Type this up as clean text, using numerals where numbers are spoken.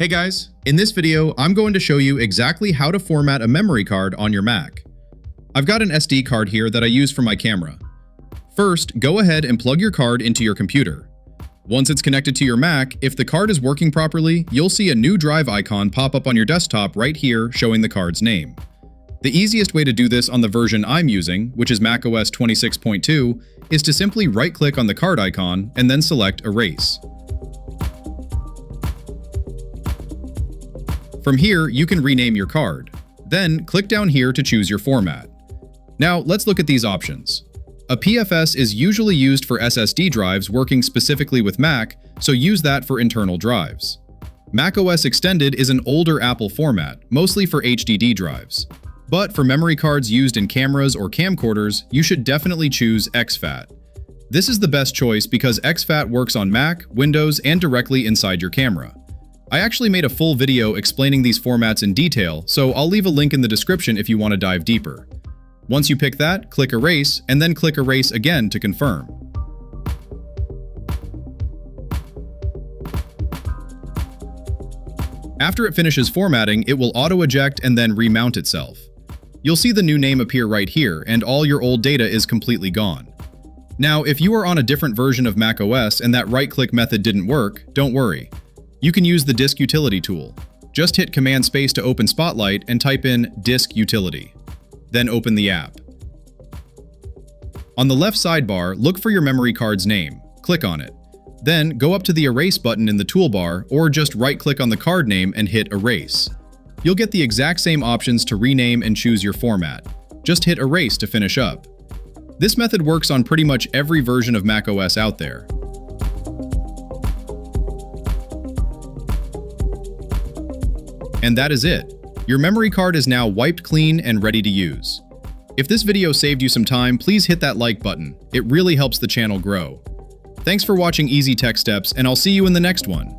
Hey guys, in this video, I'm going to show you exactly how to format a memory card on your Mac. I've got an SD card here that I use for my camera. First, go ahead and plug your card into your computer. Once it's connected to your Mac, if the card is working properly, you'll see a new drive icon pop up on your desktop right here showing the card's name. The easiest way to do this on the version I'm using, which is macOS 26.2, is to simply right-click on the card icon and then select Erase. From here, you can rename your card. Then, click down here to choose your format. Now, let's look at these options. APFS is usually used for SSD drives working specifically with Mac, so use that for internal drives. macOS Extended is an older Apple format, mostly for HDD drives. But for memory cards used in cameras or camcorders, you should definitely choose ExFAT. This is the best choice because ExFAT works on Mac, Windows, and directly inside your camera. I actually made a full video explaining these formats in detail, so I'll leave a link in the description if you want to dive deeper. Once you pick that, click Erase, and then click Erase again to confirm. After it finishes formatting, it will auto-eject and then remount itself. You'll see the new name appear right here, and all your old data is completely gone. Now, if you are on a different version of macOS and that right-click method didn't work, don't worry. You can use the Disk Utility tool. Just hit Command-Space to open Spotlight and type in Disk Utility. Then open the app. On the left sidebar, look for your memory card's name. Click on it. Then go up to the Erase button in the toolbar or just right-click on the card name and hit Erase. You'll get the exact same options to rename and choose your format. Just hit Erase to finish up. This method works on pretty much every version of macOS out there. And that is it. Your memory card is now wiped clean and ready to use. If this video saved you some time, please hit that like button. It really helps the channel grow. Thanks for watching Easy Tech Steps, and I'll see you in the next one.